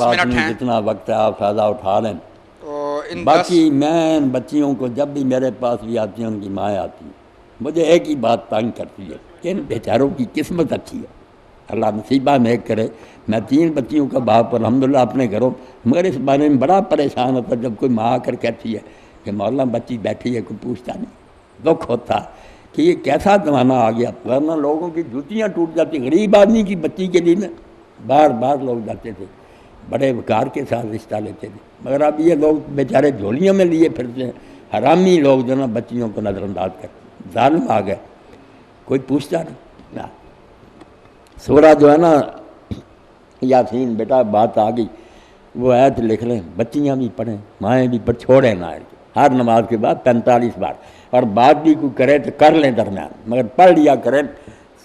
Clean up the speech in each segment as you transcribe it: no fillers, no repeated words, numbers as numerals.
بات نہیں، ہیں جتنا وقت ہے آپ فائدہ اٹھا لیں۔ تو ان باقی میں بچیوں کو جب بھی میرے پاس بھی آتی ہیں، ان کی ماں آتی ہیں، مجھے ایک ہی بات تنگ کرتی ہے کہ ان بیچاروں کی قسمت اچھی ہے، اللہ نصیبہ نیک کرے۔ میں 3 بچیوں کا باپ الحمدللہ اپنے گھروں، مگر اس بارے میں بڑا پریشان ہوتا جب کوئی ماں آ کر کہتی ہے کہ مولانا بچی بیٹھی ہے، کوئی پوچھتا نہیں، دکھ ہوتا کہ یہ کیسا زمانہ آ گیا، ورنہ لوگوں کی جوتیاں ٹوٹ جاتی، غریب آدمی کی بچی کے لیے نا بار بار لوگ جاتے تھے، بڑے وقار کے ساتھ رشتہ لیتے تھے، مگر اب یہ لوگ بیچارے جھولیوں میں لیے پھرتے ہیں، حرامی لوگ جو نا بچیوں کو نظر انداز کرتے، ظالم آ گئے، کوئی پوچھتا نہیں۔ سورہ جو ہے نا یاسین، بیٹا بات آ گئی، وہ آیت لکھ لیں، بچیاں بھی پڑھیں، مائیں بھی پڑھ، چھوڑیں نہ ہر نماز کے بعد 45 بار، اور بات بھی کوئی کرے تو کر لیں درمیان، مگر پڑھ لیا کریں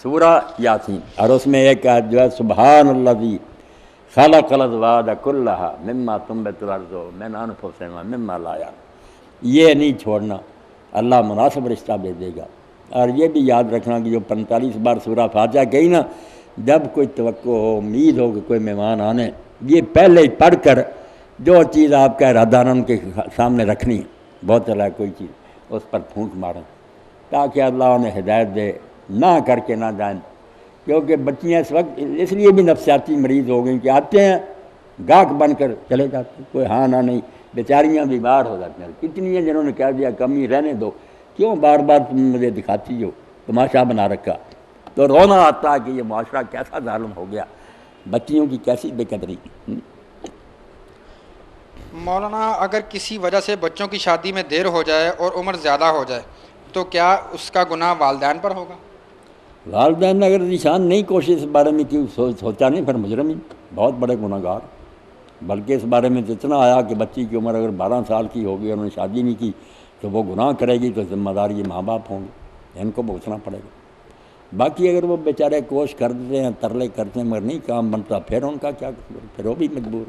سورہ یاسین۔ اور اس میں ایک آیت جو ہے سبحان الذی خلق الازواج کلھا مما تنبت الارض من انفسہم مما لا یعلمون، یہ نہیں چھوڑنا، اللہ مناسب رشتہ دے دے گا۔ اور یہ بھی یاد رکھنا کہ جو 45 بار سورہ فاتحہ کہی نا، جب کوئی توقع ہو، امید ہو کہ کوئی مہمان آنے، یہ پہلے ہی پڑھ کر جو چیز آپ کا ارادہ ان کے سامنے رکھنی ہے، بہت ہے کوئی چیز اس پر پھونک ماریں تاکہ اللہ انہیں ہدایت دے، نہ کر کے نہ جائیں، کیونکہ بچیاں اس وقت اس لیے بھی نفسیاتی مریض ہو گئیں کہ آتے ہیں گاہک بن کر چلے جاتے ہیں، کوئی ہاں نہ نہیں، بیچاریاں بیمار ہو جاتی ہیں، کتنی ہیں جنہوں نے کہہ دیا کمی رہنے دو، کیوں بار بار تم مجھے دکھاتی ہو، تماشا بنا رکھا، تو رونا آتا ہے کہ یہ معاشرہ کیسا ظالم ہو گیا، بچیوں کی کیسی بے قدری۔ مولانا اگر کسی وجہ سے بچوں کی شادی میں دیر ہو جائے اور عمر زیادہ ہو جائے تو کیا اس کا گناہ والدین پر ہوگا؟ والدین نے اگر نشان نہیں کوشش اس بارے میں کی، سوچا نہیں، پھر مجرم ہی بہت بڑے گناہ گار، بلکہ اس بارے میں اتنا آیا کہ بچی کی عمر اگر 12 سال کی ہوگی اور انہوں نے شادی نہیں کی تو وہ گناہ کرے گی، تو ذمہ دار یہ ماں باپ ہوں گے، ان کو بھگتنا پڑے گا۔ باقی اگر وہ بیچارے کوشش کر دیتے ہیں، ترلے کرتے ہیں، مگر نہیں کام بنتا، پھر ان کا کیا قصور، پھر وہ بھی مجبور۔